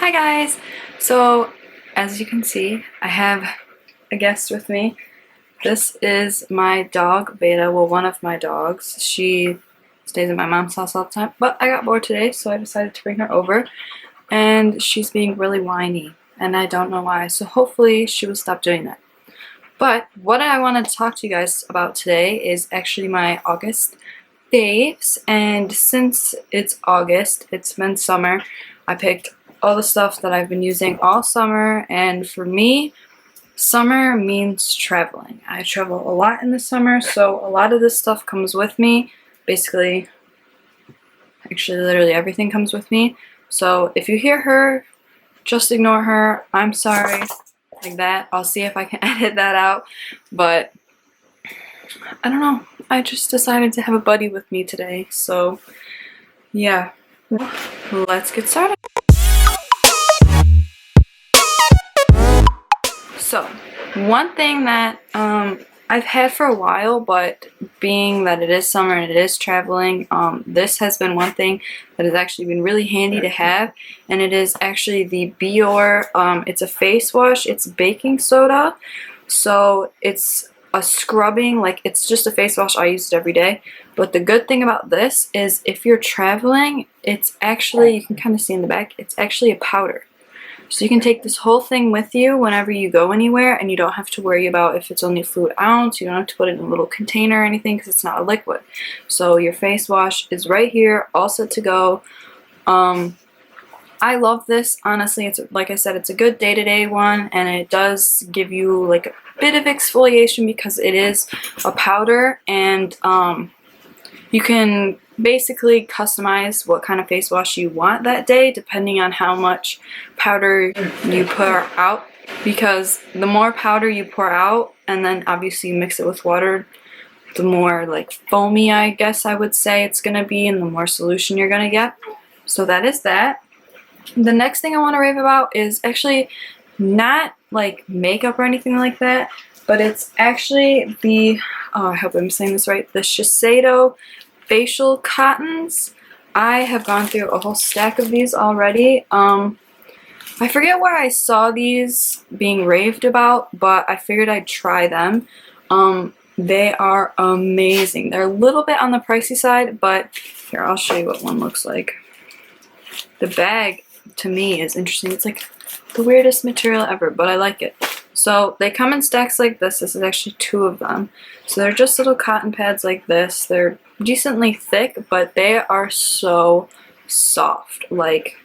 Hi guys! So, as you can see, I have a guest with me. This is my dog, Beta. Well, one of my dogs. She stays at my mom's house all the time, but I got bored today, so I decided to bring her over. And she's being really whiny, and I don't know why, so hopefully she will stop doing that. But what I wanted to talk to you guys about today is actually my August faves, and since it's August, it's been summer, I picked all the stuff that I've been using all summer, and for me, summer means traveling. I travel a lot in the summer, so a lot of this stuff comes with me. Basically, actually literally everything comes with me. So if you hear her, just ignore her. I'm sorry. Like that. I'll see if I can edit that out, but I don't know. I just decided to have a buddy with me today, so yeah. Let's get started. So, one thing that I've had for a while, but being that it is summer and it is traveling, this has been one thing that has actually been really handy to have, and it is actually the Biore, it's a face wash, it's baking soda, so it's a scrubbing, like it's just a face wash, I use it every day, but the good thing about this is if you're traveling, it's actually, you can kind of see in the back, it's actually a powder. So you can take this whole thing with you whenever you go anywhere, and you don't have to worry about if it's only a fluid ounce, you don't have to put it in a little container or anything because it's not a liquid. So your face wash is right here, all set to go. I love this, honestly. It's, like I said, it's a good day-to-day one, and it does give you like a bit of exfoliation because it is a powder, and you can basically customize what kind of face wash you want that day depending on how much powder you pour out, because the more powder you pour out and then obviously you mix it with water, the more like foamy, I guess I would say, it's gonna be, and the more solution you're gonna get. So that is that. The next thing I want to rave about is actually not like makeup or anything like that, but it's actually the, oh, I hope I'm saying this right, the Shiseido facial cottons. I have gone through a whole stack of these already. I forget where I saw these being raved about, but I figured I'd try them. They are amazing. They're a little bit on the pricey side, but here, I'll show you what one looks like. The bag, to me, is interesting. It's like the weirdest material ever, but I like it. So they come in stacks like this. This is actually 2 of them. So they're just little cotton pads like this. They're decently thick, but they are so soft. Like,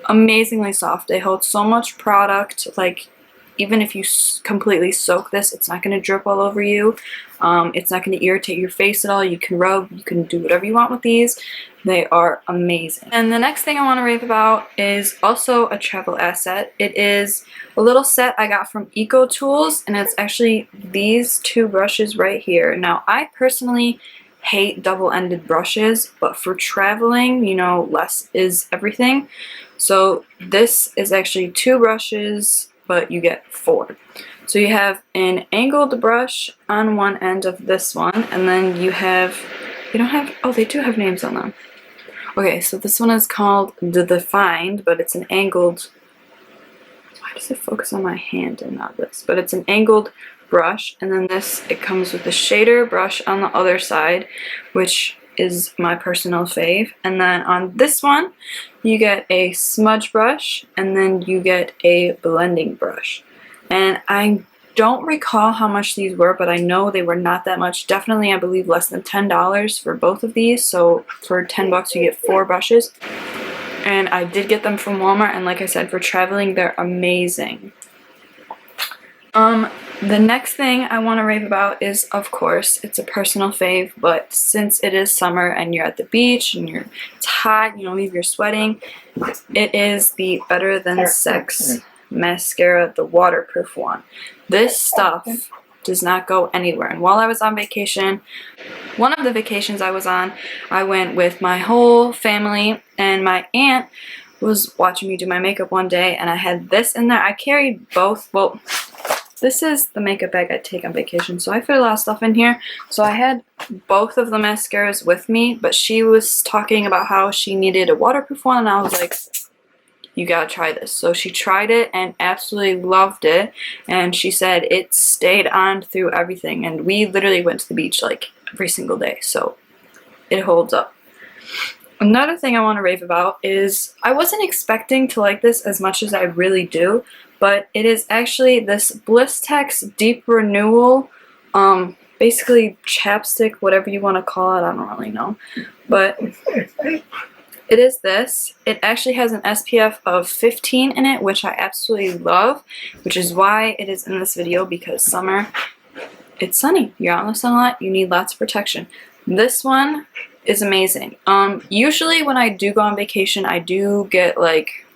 amazingly soft. They hold so much product. Like, even if you completely soak this, it's not going to drip all over you. It's not going to irritate your face at all. You can rub, you can do whatever you want with these. They are amazing. And the next thing I want to rave about is also a travel asset. It is a little set I got from EcoTools, and it's actually these 2 brushes right here. Now, I personally hate double-ended brushes, but for traveling, you know, less is everything. So this is actually 2 brushes, but you get 4. So you have an angled brush on one end of this one, and then you have, they don't have, oh, they do have names on them. Okay, so this one is called the Defined, but it's an angled, why does it focus on my hand and not this? But it's an angled brush, and then this, it comes with a shader brush on the other side, which is my personal fave. And then on this one, you get a smudge brush, and then you get a blending brush. And I don't recall how much these were, but I know they were not that much. Definitely, I believe, less than $10 for both of these. So for 10 bucks, you get 4 brushes. And I did get them from Walmart, and like I said, for traveling, they're amazing. The next thing I want to rave about is, of course, it's a personal fave, but since it is summer and you're at the beach and it's hot, you know, you're sweating, it is the Better Than Sex mascara, the waterproof one. This stuff does not go anywhere. And while I was on vacation, one of the vacations I was on, I went with my whole family, and my aunt was watching me do my makeup one day, and I had this in there. I carried both, well, this is the makeup bag I take on vacation, so I fit a lot of stuff in here. So I had both of the mascaras with me, but she was talking about how she needed a waterproof one, and I was like, you gotta try this. So she tried it and absolutely loved it, and she said it stayed on through everything, and we literally went to the beach like every single day, so it holds up. Another thing I want to rave about is I wasn't expecting to like this as much as I really do, but it is actually this Blistex Deep Renewal, basically chapstick, whatever you want to call it, I don't really know, but it is this. It actually has an SPF of 15 in it, which I absolutely love, which is why it is in this video, because summer, it's sunny, you're out in the sun a lot, you need lots of protection. This one is amazing. Usually when I do go on vacation, I do get like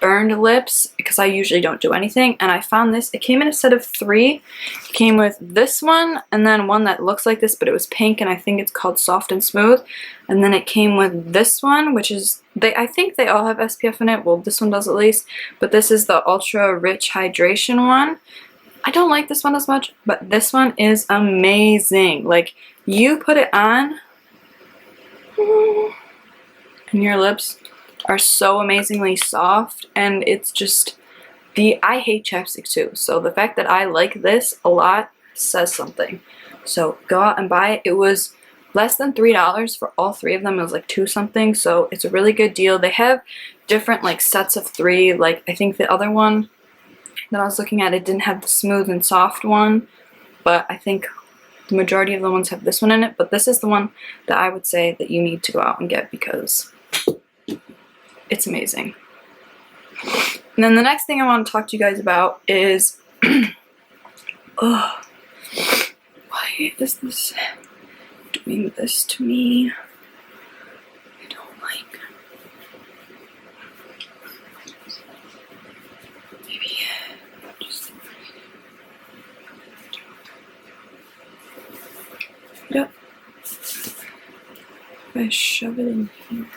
burned lips because I usually don't do anything, and I found this. It came in a set of 3. It came with this one and then one that looks like this, but it was pink, and I think it's called Soft and Smooth. And then it came with this one, which is, I think they all have SPF in it. Well, this one does at least, but this is the Ultra Rich Hydration one. I don't like this one as much, but this one is amazing. Like, you put it on and your lips are so amazingly soft, and it's just I hate chapstick too, so the fact that I like this a lot says something. So go out and buy it. It was less than $3 for all 3 of them. It was like 2 something, so it's a really good deal. They have different like sets of 3. Like, I think the other one that I was looking at, it didn't have the smooth and soft one, but I think the majority of the ones have this one in it. But this is the one that I would say that you need to go out and get because it's amazing. And then the next thing I want to talk to you guys about is why is this doing this to me? I don't like. Maybe just yep. If I shove it in here.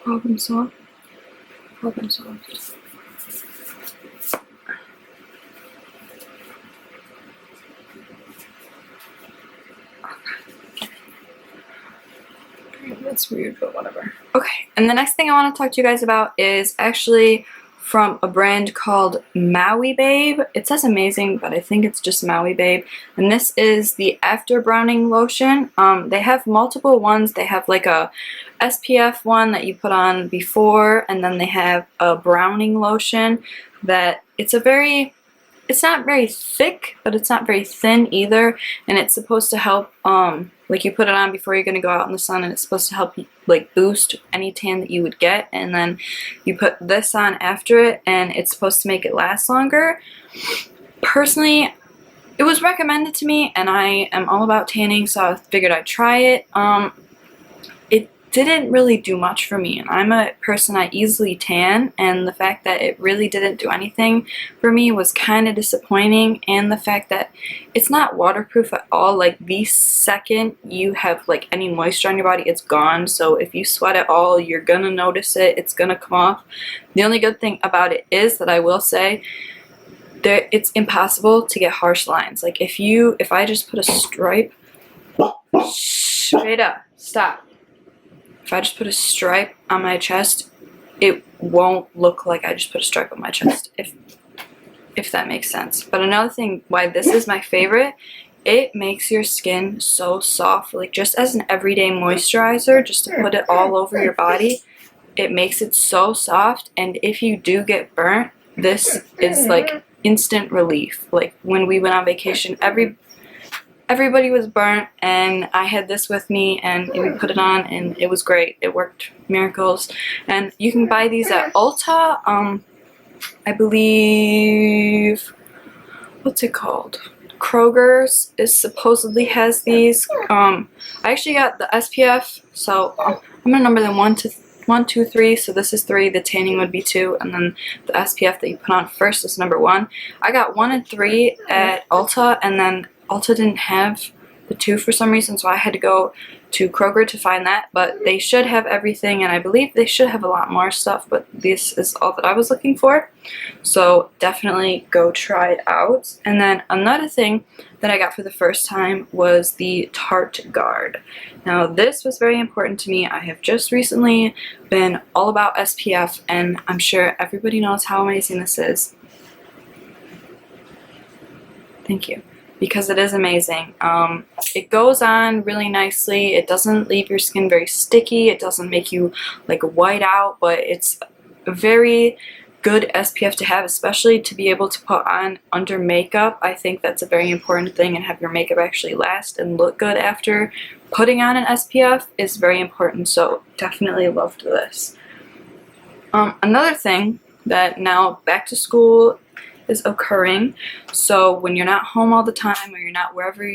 Problem solved. Problem solved. That's weird, but whatever. Okay, and the next thing I want to talk to you guys about is actually from a brand called Maui Babe. It says amazing, but I think it's just Maui Babe. And this is the After Browning Lotion. They have multiple ones. They have like a SPF one that you put on before, and then they have a browning lotion that it's not very thick, but it's not very thin either, and it's supposed to help, like, you put it on before you're going to go out in the sun, and it's supposed to help you, like, boost any tan that you would get, and then you put this on after it, and it's supposed to make it last longer. Personally, it was recommended to me, and I am all about tanning, so I figured I'd try it. It didn't really do much for me, and I'm a person, I easily tan, and the fact that it really didn't do anything for me was kind of disappointing, and the fact that it's not waterproof at all. Like, the second you have like any moisture on your body, it's gone. So if you sweat at all, you're gonna notice it, it's gonna come off. The only good thing about it is that I will say it's impossible to get harsh lines. Like, if I just put a stripe straight up, stop. If I just put a stripe on my chest, it won't look like I just put a stripe on my chest, if that makes sense. But another thing why this is my favorite, it makes your skin so soft. Like, just as an everyday moisturizer, just to put it all over your body, it makes it so soft. And if you do get burnt, this is like instant relief. Like, when we went on vacation, everybody was burnt, and I had this with me, and we put it on, and it was great. It worked miracles. And you can buy these at Ulta. I believe, what's it called? Kroger's supposedly has these. I actually got the SPF, so I'm gonna number them 1, 2, 3. So this is 3. The tanning would be 2, and then the SPF that you put on first is number 1. I got 1 and 3 at Ulta, and then Ulta didn't have the 2 for some reason, so I had to go to Kroger to find that, but they should have everything, and I believe they should have a lot more stuff, but this is all that I was looking for, so definitely go try it out. And then another thing that I got for the first time was the Tarte Guard. Now this was very important to me. I have just recently been all about SPF, and I'm sure everybody knows how amazing this is. Thank you. Because it is amazing. It goes on really nicely. It doesn't leave your skin very sticky. It doesn't make you like white out, but it's a very good SPF to have, especially to be able to put on under makeup. I think that's a very important thing, and have your makeup actually last and look good after putting on an SPF is very important, so definitely loved this. Another thing that now back to school is occurring, so when you're not home all the time, or you're not wherever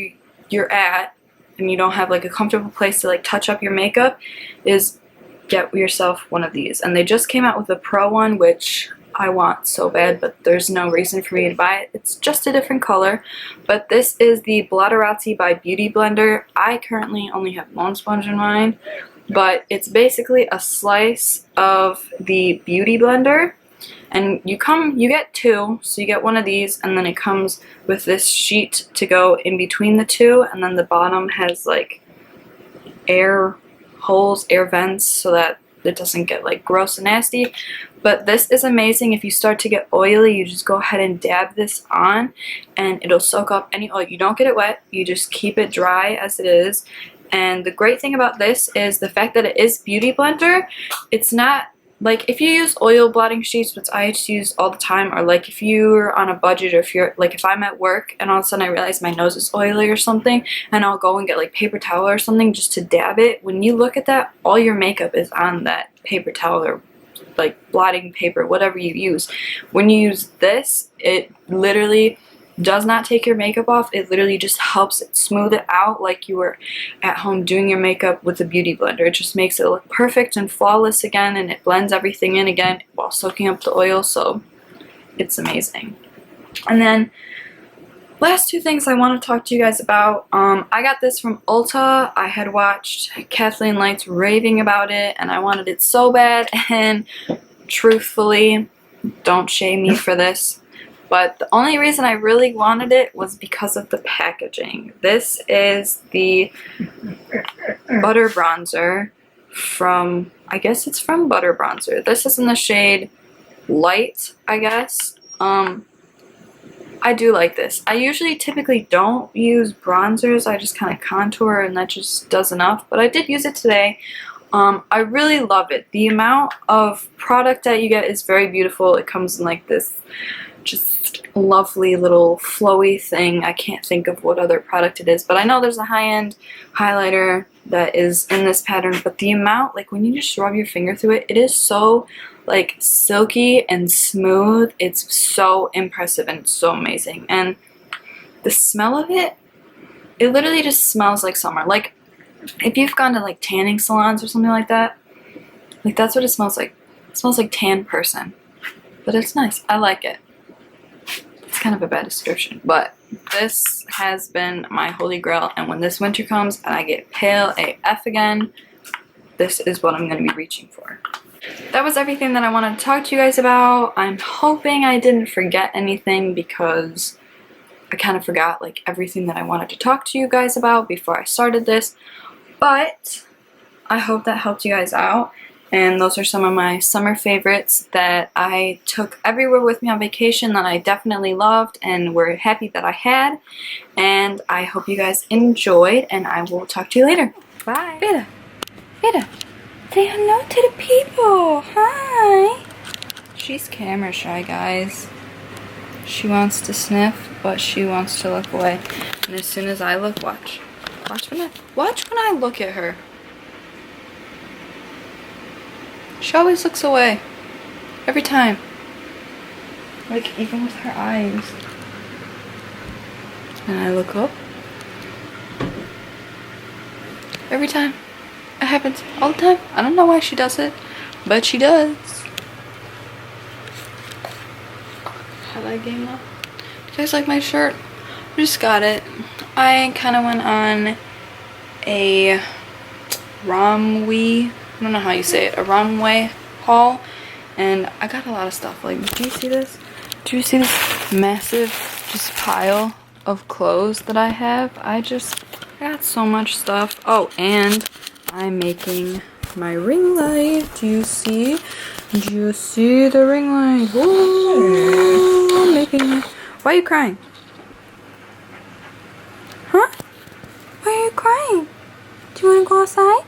you're at and you don't have like a comfortable place to like touch up your makeup, is get yourself one of these. And they just came out with a pro one, which I want so bad, but there's no reason for me to buy it. It's just a different color, but this is the Blotterazzi by Beauty Blender. I currently only have one sponge in mine, but it's basically a slice of the Beauty Blender. And you get 2, so you get one of these, and then it comes with this sheet to go in between the 2, and then the bottom has like air holes, air vents, so that it doesn't get like gross and nasty. But this is amazing. If you start to get oily, you just go ahead and dab this on, and it'll soak up any oil. You don't get it wet, you just keep it dry as it is. And the great thing about this is the fact that it is Beauty Blender. It's not like if you use oil blotting sheets, which I use all the time, or like if you're on a budget, or if you're like, if I'm at work and all of a sudden I realize my nose is oily or something, and I'll go and get like paper towel or something just to dab it. When you look at that, all your makeup is on that paper towel or like blotting paper, whatever you use. When you use this, it literally does not take your makeup off. It literally just helps it smooth it out like you were at home doing your makeup with a Beauty Blender. It just makes it look perfect and flawless again, and it blends everything in again while soaking up the oil, so it's amazing. And then last 2 things I want to talk to you guys about. I got this from Ulta. I had watched Kathleen Lights raving about it, and I wanted it so bad, and truthfully, don't shame me for this, but the only reason I really wanted it was because of the packaging. This is the Butter Bronzer from, I guess it's from Butter Bronzer. This is in the shade Light, I guess. I do like this. I usually typically don't use bronzers. I just kind of contour, and that just does enough. But I did use it today. I really love it. The amount of product that you get is very beautiful. It comes in like this just lovely little flowy thing. I can't think of what other product it is, but I know there's a high-end highlighter that is in this pattern, but the amount, like when you just rub your finger through it, it is so like silky and smooth. It's so impressive and so amazing. And the smell of it, it literally just smells like summer. Like if you've gone to like tanning salons or something like that, like that's what it smells like. It smells like tan person, but it's nice. I like it. It's kind of a bad description, but this has been my holy grail, and when this winter comes and I get pale AF again, this is what I'm going to be reaching for. That was everything that I wanted to talk to you guys about. I'm hoping I didn't forget anything, because I kind of forgot like everything that I wanted to talk to you guys about before I started this, but I hope that helped you guys out. And those are some of my summer favorites that I took everywhere with me on vacation that I definitely loved and were happy that I had. And I hope you guys enjoyed, and I will talk to you later. Bye. Veda, Veda, say hello to the people. Hi. She's camera shy, guys. She wants to sniff, but she wants to look away. And as soon as I look, watch. Watch when I look at her. She always looks away. Every time. Like, even with her eyes. And I look up. Every time. It happens all the time. I don't know why she does it, but she does. Highlight game up. Do you guys like my shirt? I just got it. I kind of went on a Romwe, I don't know how you say it, a Romwe haul, and I got a lot of stuff. Like, do you see this? Do you see this massive just pile of clothes that I have? I got so much stuff. Oh, and I'm making my ring light. Do you see? Do you see the ring light? Ooh, I'm making it. Why are you crying? Huh? Why are you crying? Do you want to go outside?